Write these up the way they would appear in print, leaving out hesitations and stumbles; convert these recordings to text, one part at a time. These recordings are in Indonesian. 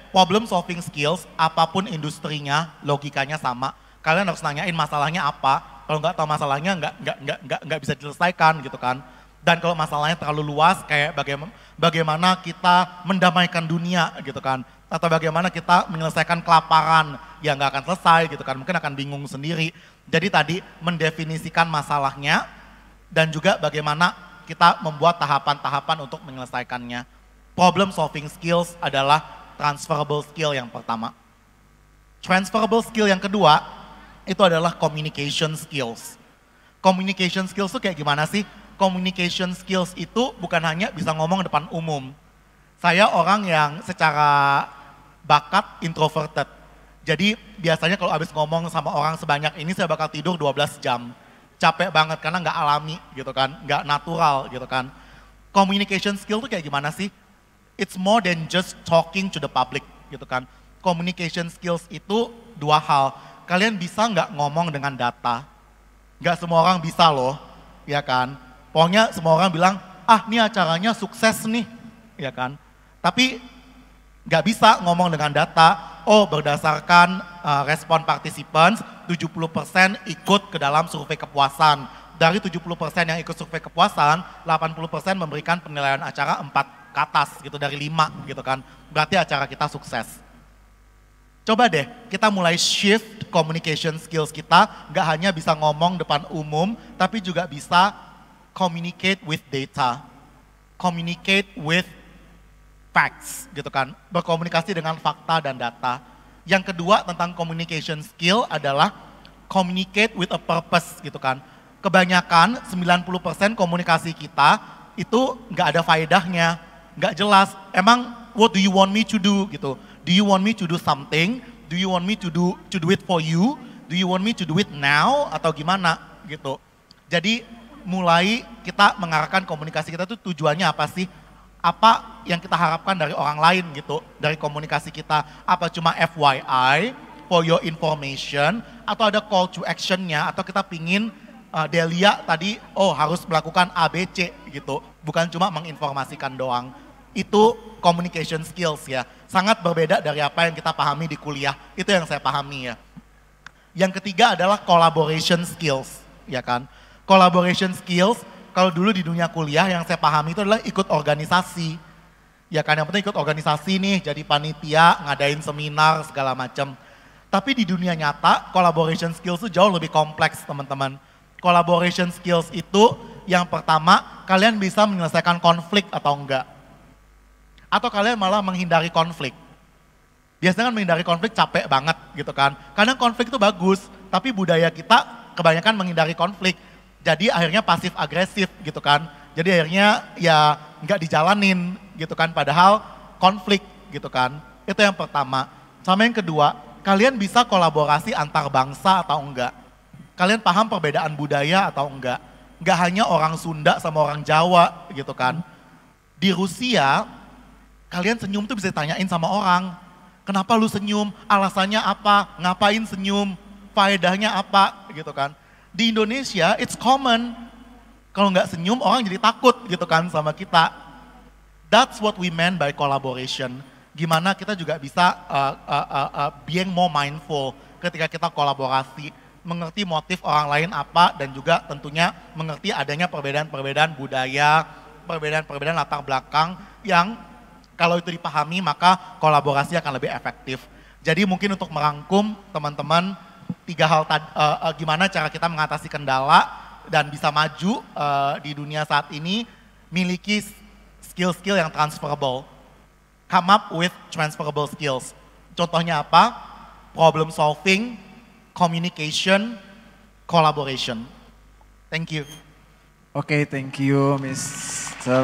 problem solving skills, apapun industrinya, logikanya sama. Kalian harus nanyain masalahnya apa. Kalau nggak tahu masalahnya nggak bisa diselesaikan gitu kan. Dan kalau masalahnya terlalu luas, kayak bagaimana kita mendamaikan dunia gitu kan. Atau bagaimana kita menyelesaikan kelaparan yang nggak akan selesai gitu kan. Mungkin akan bingung sendiri. Jadi tadi mendefinisikan masalahnya dan juga bagaimana kita membuat tahapan-tahapan untuk menyelesaikannya. Problem solving skills adalah transferable skill yang pertama. Transferable skill yang kedua, itu adalah communication skills. Communication skills itu kayak gimana sih? Communication skills itu bukan hanya bisa ngomong depan umum. Saya orang yang secara bakat introverted. Jadi biasanya kalau habis ngomong sama orang sebanyak ini saya bakal tidur 12 jam. Capek banget karena nggak alami gitu kan, nggak natural gitu kan. Communication skill itu kayak gimana sih? It's more than just talking to the public gitu kan. Communication skills itu dua hal. Kalian bisa nggak ngomong dengan data? Nggak semua orang bisa loh, ya kan. Pokoknya semua orang bilang, ah ini acaranya sukses nih, ya kan. Tapi nggak bisa ngomong dengan data, oh berdasarkan respon participants, 70% ikut ke dalam survei kepuasan. Dari 70% yang ikut survei kepuasan, 80% memberikan penilaian acara 4 ke atas gitu, dari 5 gitu kan. Berarti acara kita sukses. Coba deh kita mulai shift communication skills kita, gak hanya bisa ngomong depan umum, tapi juga bisa communicate with data, communicate with facts gitu kan, berkomunikasi dengan fakta dan data. Yang kedua tentang communication skill adalah communicate with a purpose gitu kan. Kebanyakan 90% komunikasi kita itu gak ada faedahnya, gak jelas. Emang what do you want me to do gitu? Do you want me to do something? Do you want me to do it for you? Do you want me to do it now? Atau gimana gitu. Jadi mulai kita mengarahkan komunikasi kita tuh tujuannya apa sih? Apa yang kita harapkan dari orang lain gitu, dari komunikasi kita. Apa cuma FYI, for your information, atau ada call to action-nya, atau kita pingin Delia tadi, oh harus melakukan ABC gitu, bukan cuma menginformasikan doang. Itu communication skills ya, sangat berbeda dari apa yang kita pahami di kuliah, itu yang saya pahami ya. Yang ketiga adalah collaboration skills, ya kan. Collaboration skills, kalau dulu di dunia kuliah yang saya pahami itu adalah ikut organisasi. Ya kan, yang penting ikut organisasi nih, jadi panitia, ngadain seminar, segala macam. Tapi di dunia nyata, collaboration skills itu jauh lebih kompleks teman-teman. Collaboration skills itu yang pertama, kalian bisa menyelesaikan konflik atau enggak. Atau kalian malah menghindari konflik. Biasanya kan menghindari konflik capek banget gitu kan. Kadang konflik itu bagus, tapi budaya kita kebanyakan menghindari konflik. Jadi akhirnya pasif agresif gitu kan. Jadi akhirnya ya nggak dijalanin gitu kan. Padahal konflik gitu kan. Itu yang pertama. Sama yang kedua, kalian bisa kolaborasi antar bangsa atau enggak. Kalian paham perbedaan budaya atau enggak. Nggak hanya orang Sunda sama orang Jawa gitu kan. Di Rusia, kalian senyum tuh bisa ditanyain sama orang. Kenapa lu senyum? Alasannya apa? Ngapain senyum? Faedahnya apa? Gitu kan. Di Indonesia, it's common. Kalau nggak senyum, orang jadi takut gitu kan sama kita. That's what we meant by collaboration. Gimana kita juga bisa being more mindful ketika kita kolaborasi. Mengerti motif orang lain apa dan juga tentunya mengerti adanya perbedaan-perbedaan budaya, perbedaan-perbedaan latar belakang yang kalau itu dipahami maka kolaborasi akan lebih efektif. Jadi mungkin untuk merangkum teman-teman 3 hal gimana cara kita mengatasi kendala dan bisa maju di dunia saat ini, miliki skill-skill yang transferable. Come up with transferable skills. Contohnya apa? Problem solving, communication, collaboration. Thank you. Okay, thank you, Mr.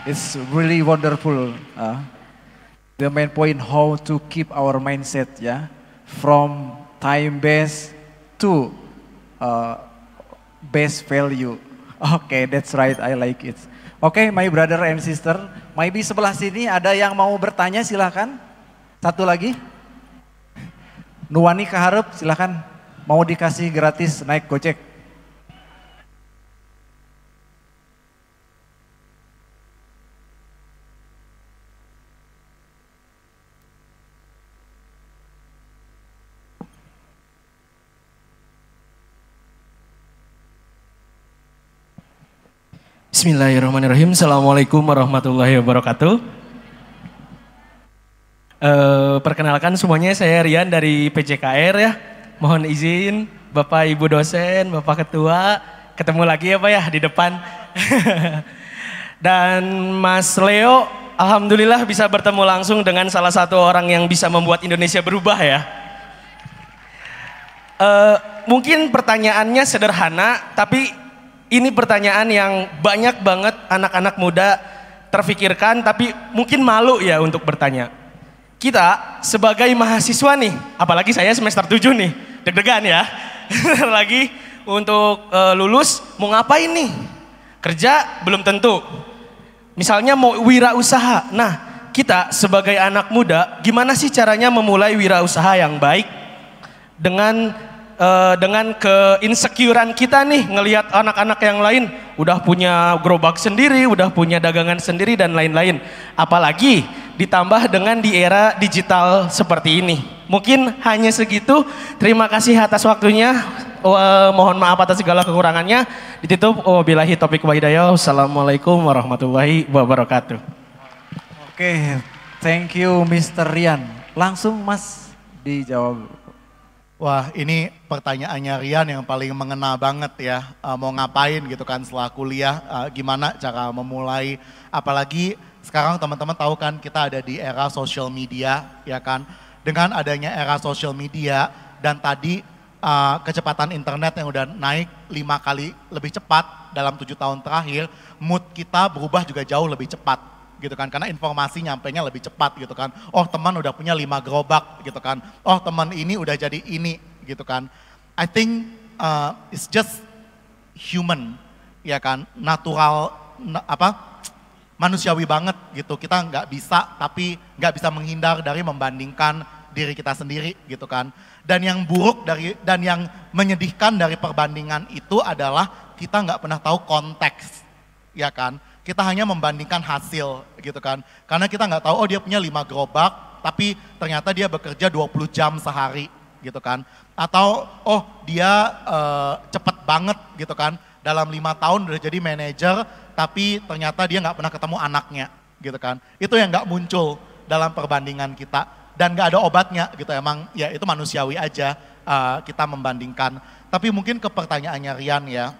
It's really wonderful. The main point how to keep our mindset, yeah, from time based to base value. Okay, that's right. I like it. Okay, my brother and sister, maybe sebelah sini ada yang mau bertanya, silahkan. Satu lagi. Nuwani Kaharep, silahkan. Mau dikasih gratis naik Gojek. Bismillahirrahmanirrahim. Assalamualaikum warahmatullahi wabarakatuh. Perkenalkan semuanya, saya Rian dari PJKR ya. Mohon izin Bapak Ibu dosen, Bapak Ketua, ketemu lagi ya Pak ya di depan. Dan Mas Leo, alhamdulillah bisa bertemu langsung dengan salah satu orang yang bisa membuat Indonesia berubah ya. Mungkin pertanyaannya sederhana, tapi ini pertanyaan yang banyak banget anak-anak muda terfikirkan, tapi mungkin malu ya untuk bertanya. Kita sebagai mahasiswa nih, apalagi saya semester 7 nih, deg-degan ya. Lagi untuk lulus, mau ngapain nih? Kerja belum tentu. Misalnya mau wirausaha. Nah, kita sebagai anak muda, gimana sih caranya memulai wirausaha yang baik? Dengan ke-insecurean kita nih, ngelihat anak-anak yang lain udah punya gerobak sendiri, udah punya dagangan sendiri dan lain-lain. Apalagi ditambah dengan di era digital seperti ini. Mungkin hanya segitu. Terima kasih atas waktunya. Mohon maaf atas segala kekurangannya. Ditutup. Wabillahi taufiq wa hidayah. Wassalamualaikum warahmatullahi wabarakatuh. Oke, thank you Mr. Rian. Langsung Mas dijawab. Wah, ini pertanyaannya Rian yang paling mengena banget ya. Mau ngapain gitu kan setelah kuliah, gimana cara memulai. Apalagi sekarang teman-teman tahu kan kita ada di era social media ya kan. Dengan adanya era social media dan tadi kecepatan internet yang udah naik 5 kali lebih cepat dalam 7 tahun terakhir, mood kita berubah juga jauh lebih cepat gitu kan, karena informasi nyampainya lebih cepat gitu kan. Oh, teman udah punya 5 gerobak gitu kan. Oh, teman ini udah jadi ini gitu kan. I think it's just human ya kan, natural manusiawi banget gitu. Kita nggak bisa menghindar dari membandingkan diri kita sendiri gitu kan. Dan yang buruk dan yang menyedihkan dari perbandingan itu adalah kita nggak pernah tahu konteks ya kan. Kita hanya membandingkan hasil gitu kan. Karena kita nggak tahu, oh dia punya 5 gerobak, tapi ternyata dia bekerja 20 jam sehari gitu kan. Atau oh dia cepet banget gitu kan. Dalam 5 tahun udah jadi manajer, tapi ternyata dia nggak pernah ketemu anaknya gitu kan. Itu yang nggak muncul dalam perbandingan kita. Dan nggak ada obatnya gitu, emang ya itu manusiawi aja kita membandingkan. Tapi mungkin ke pertanyaannya Rian ya,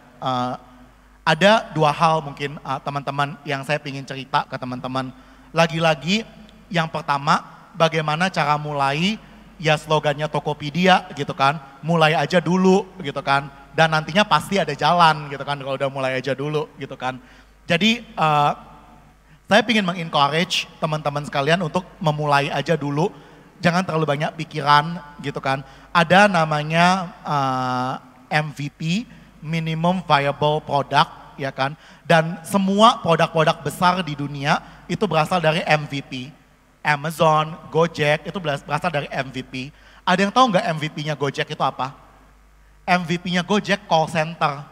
ada 2 hal mungkin teman-teman yang saya ingin cerita ke teman-teman. Lagi-lagi yang pertama, bagaimana cara mulai, ya slogannya Tokopedia gitu kan, mulai aja dulu gitu kan. Dan nantinya pasti ada jalan gitu kan kalau udah mulai aja dulu gitu kan. Jadi saya ingin mengencourage teman-teman sekalian untuk memulai aja dulu. Jangan terlalu banyak pikiran gitu kan. Ada namanya MVP, minimum viable product ya kan. Dan semua produk-produk besar di dunia itu berasal dari MVP. Amazon, Gojek itu berasal dari MVP. Ada yang tahu nggak MVP-nya Gojek itu apa? MVP-nya Gojek call center.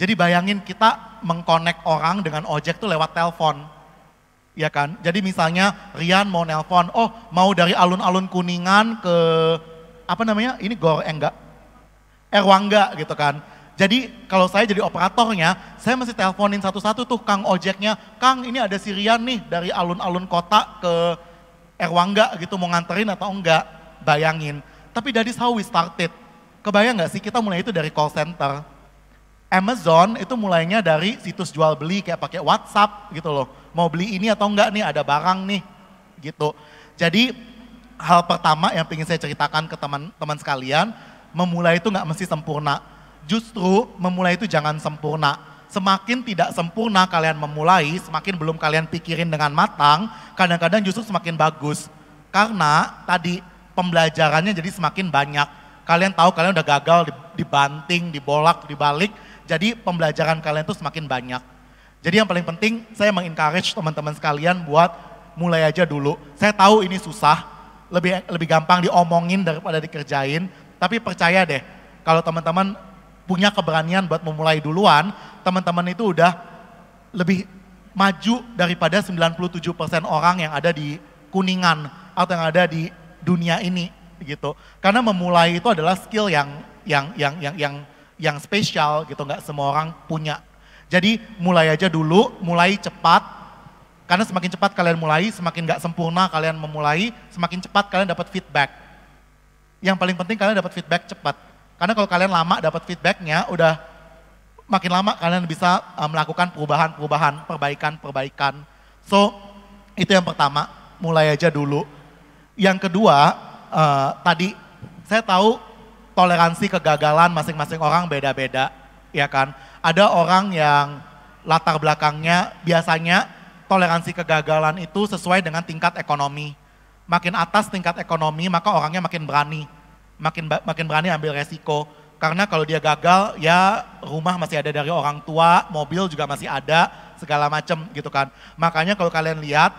Jadi bayangin kita mengkonek orang dengan ojek itu lewat telepon. Ya kan? Jadi misalnya Rian mau nelpon, oh mau dari alun-alun Kuningan ke apa namanya? Ini Erwangga gitu kan. Jadi kalau saya jadi operatornya, saya mesti teleponin satu-satu tuh Kang ojeknya. Kang ini ada si Rian nih dari alun-alun kota ke Erwangga gitu, mau nganterin atau enggak. Bayangin. Tapi that is how we started. Kebayang gak sih kita mulai itu dari call center. Amazon itu mulainya dari situs jual beli kayak pakai WhatsApp gitu loh. Mau beli ini atau enggak nih, ada barang nih gitu. Jadi hal pertama yang ingin saya ceritakan ke teman-teman sekalian, memulai itu nggak mesti sempurna. Justru memulai itu jangan sempurna. Semakin tidak sempurna kalian memulai, semakin belum kalian pikirin dengan matang, kadang-kadang justru semakin bagus. Karena tadi pembelajarannya jadi semakin banyak. Kalian tahu kalian udah gagal dibanting, dibolak, dibalik, jadi pembelajaran kalian tuh semakin banyak. Jadi yang paling penting saya mengencourage teman-teman sekalian buat mulai aja dulu. Saya tahu ini susah, lebih gampang diomongin daripada dikerjain, tapi percaya deh kalau teman-teman punya keberanian buat memulai duluan, teman-teman itu udah lebih maju daripada 97% orang yang ada di Kuningan atau yang ada di dunia ini gitu. Karena memulai itu adalah skill yang spesial gitu, nggak semua orang punya. Jadi mulai aja dulu, mulai cepat. Karena semakin cepat kalian mulai, semakin gak sempurna kalian memulai, semakin cepat kalian dapat feedback. Yang paling penting kalian dapat feedback cepat. Karena kalau kalian lama dapat feedbacknya, udah makin lama kalian bisa melakukan perubahan-perubahan, perbaikan-perbaikan. So, itu yang pertama, mulai aja dulu. Yang kedua, tadi saya tahu toleransi kegagalan masing-masing orang beda-beda, ya kan? Ada orang yang latar belakangnya biasanya toleransi kegagalan itu sesuai dengan tingkat ekonomi. Makin atas tingkat ekonomi, maka orangnya makin berani. Makin berani ambil resiko. Karena kalau dia gagal, ya rumah masih ada dari orang tua, mobil juga masih ada, segala macam gitu kan. Makanya kalau kalian lihat,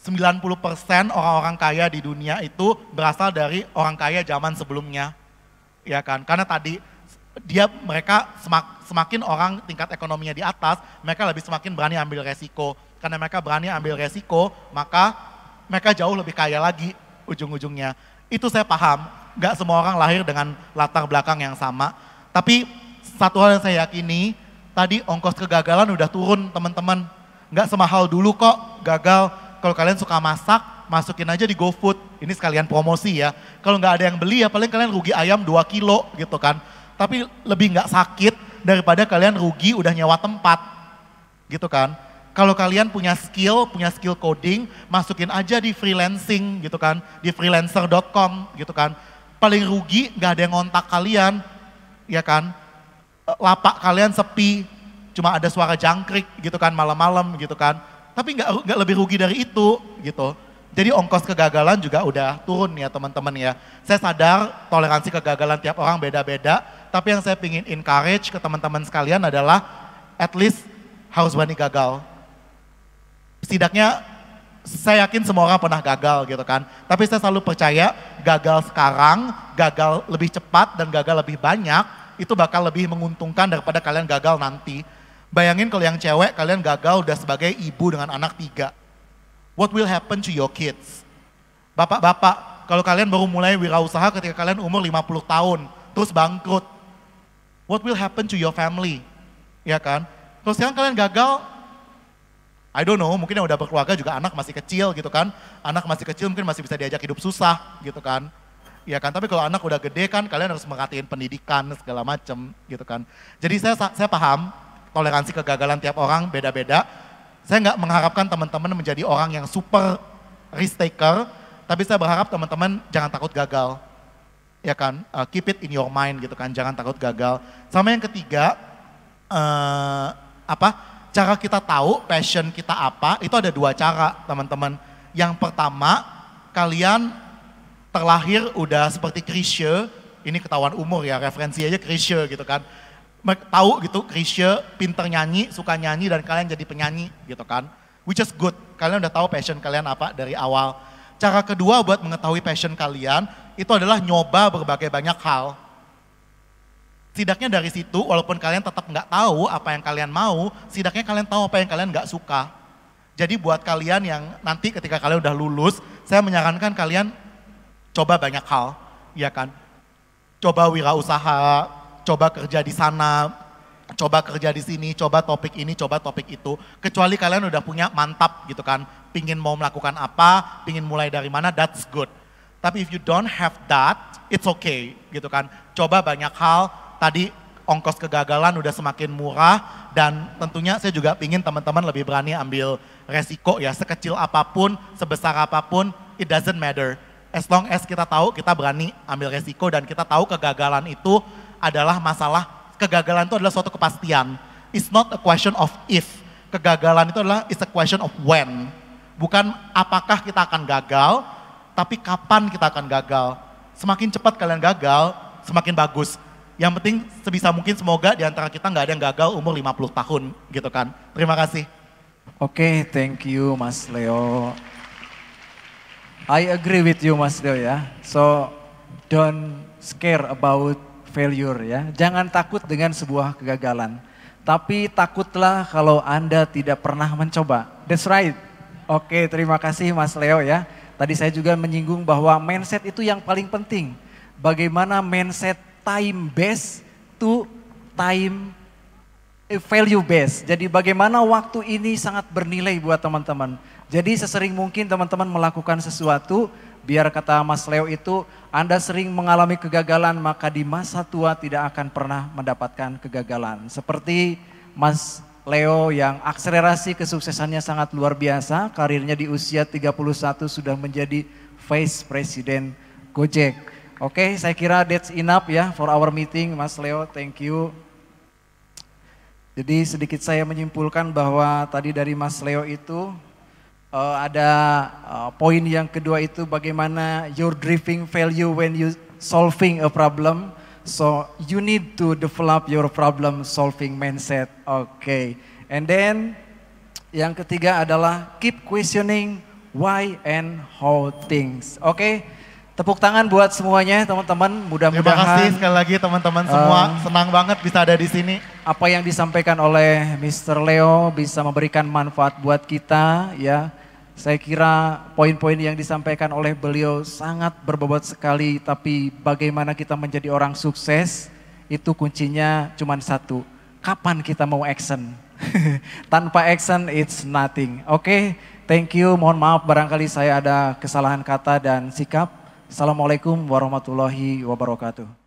90% orang-orang kaya di dunia itu berasal dari orang kaya zaman sebelumnya. Ya kan, karena tadi mereka semakin orang tingkat ekonominya di atas, mereka semakin berani ambil resiko. Karena mereka berani ambil resiko, maka mereka jauh lebih kaya lagi ujung-ujungnya. Itu saya paham, gak semua orang lahir dengan latar belakang yang sama. Tapi satu hal yang saya yakini, tadi ongkos kegagalan udah turun teman-teman. Gak semahal dulu kok gagal. Kalau kalian suka masak, masukin aja di GoFood. Ini sekalian promosi ya. Kalau nggak ada yang beli ya paling kalian rugi ayam 2 kilo gitu kan. Tapi lebih nggak sakit daripada kalian rugi udah nyewa tempat gitu kan. Kalau kalian punya skill coding, masukin aja di freelancing gitu kan, di freelancer.com gitu kan. Paling rugi nggak ada yang ngontak kalian, ya kan. Lapak kalian sepi, cuma ada suara jangkrik gitu kan malam-malam gitu kan. Tapi nggak lebih rugi dari itu gitu. Jadi ongkos kegagalan juga udah turun ya teman-teman ya. Saya sadar toleransi kegagalan tiap orang beda-beda, tapi yang saya ingin encourage ke teman-teman sekalian adalah at least harus berani gagal. Setidaknya saya yakin semua orang pernah gagal gitu kan. Tapi saya selalu percaya gagal sekarang, gagal lebih cepat dan gagal lebih banyak, itu bakal lebih menguntungkan daripada kalian gagal nanti. Bayangin kalau yang cewek kalian gagal udah sebagai ibu dengan anak 3. What will happen to your kids? Bapak-bapak, kalau kalian baru mulai wirausaha ketika kalian umur 50 tahun, terus bangkrut. What will happen to your family? Ya kan? Kalau sekarang kalian gagal, I don't know, mungkin yang udah berkeluarga juga anak masih kecil gitu kan. Anak masih kecil mungkin masih bisa diajak hidup susah gitu kan. Ya kan, tapi kalau anak udah gede kan kalian harus merhatiin pendidikan segala macem gitu kan. Jadi saya paham toleransi kegagalan tiap orang beda-beda. Saya nggak mengharapkan teman-teman menjadi orang yang super risk taker, tapi saya berharap teman-teman jangan takut gagal. Ya kan, keep it in your mind gitu kan, jangan takut gagal. Sama yang ketiga, cara kita tahu passion kita apa, itu ada 2 cara teman-teman. Yang pertama, kalian terlahir udah seperti Chrisye, ini ketahuan umur ya, referensi aja Chrisye gitu kan. Tahu gitu, Chrisye pinter nyanyi, suka nyanyi dan kalian jadi penyanyi gitu kan. Which is good, kalian udah tahu passion kalian apa dari awal. Cara kedua buat mengetahui passion kalian, itu adalah nyoba berbagai banyak hal. Setidaknya dari situ, walaupun kalian tetap nggak tahu apa yang kalian mau, setidaknya kalian tahu apa yang kalian nggak suka. Jadi buat kalian yang nanti ketika kalian udah lulus, saya menyarankan kalian coba banyak hal, ya kan. Coba wirausaha, coba kerja di sana, coba kerja di sini, coba topik ini, coba topik itu. Kecuali kalian udah punya mantap gitu kan, pingin mau melakukan apa, pingin mulai dari mana, that's good. Tapi if you don't have that, it's okay gitu kan. Coba banyak hal, tadi ongkos kegagalan udah semakin murah dan tentunya saya juga pingin teman-teman lebih berani ambil resiko ya, sekecil apapun, sebesar apapun, it doesn't matter. As long as kita tahu kita berani ambil resiko dan kita tahu kegagalan itu adalah masalah, kegagalan itu adalah suatu kepastian. It's not a question of if, kegagalan itu adalah it's a question of when. Bukan apakah kita akan gagal, tapi kapan kita akan gagal. Semakin cepat kalian gagal, semakin bagus. Yang penting sebisa mungkin semoga di antara kita nggak ada yang gagal umur 50 tahun gitu kan. Terima kasih. Oke, thank you Mas Leo. I agree with you Mas Leo ya. So don't scare about failure ya. Jangan takut dengan sebuah kegagalan. Tapi takutlah kalau Anda tidak pernah mencoba. That's right. Oke, terima kasih Mas Leo ya. Tadi saya juga menyinggung bahwa mindset itu yang paling penting. Bagaimana mindset time based to time value based. Jadi bagaimana waktu ini sangat bernilai buat teman-teman. Jadi sesering mungkin teman-teman melakukan sesuatu, biar kata Mas Leo itu, Anda sering mengalami kegagalan, maka di masa tua tidak akan pernah mendapatkan kegagalan. Seperti Mas Leo yang akselerasi kesuksesannya sangat luar biasa, karirnya di usia 31 sudah menjadi Vice President Gojek. Oke, saya kira that's enough ya for our meeting, Mas Leo, thank you. Jadi sedikit saya menyimpulkan bahwa tadi dari Mas Leo itu ada poin yang kedua itu bagaimana your driving value when you solving a problem. So you need to develop your problem solving mindset. Okay. And then yang ketiga adalah keep questioning why and how things. Okay. Tepuk tangan buat semuanya teman-teman, mudah-mudahan. Terima kasih sekali lagi teman-teman semua, senang banget bisa ada di sini. Apa yang disampaikan oleh Mr. Leo bisa memberikan manfaat buat kita ya. Saya kira poin-poin yang disampaikan oleh beliau sangat berbobot sekali, tapi bagaimana kita menjadi orang sukses itu kuncinya cuma satu, kapan kita mau action. Tanpa action it's nothing. Oke, thank you, mohon maaf barangkali saya ada kesalahan kata dan sikap. Assalamualaikum warahmatullahi wabarakatuh.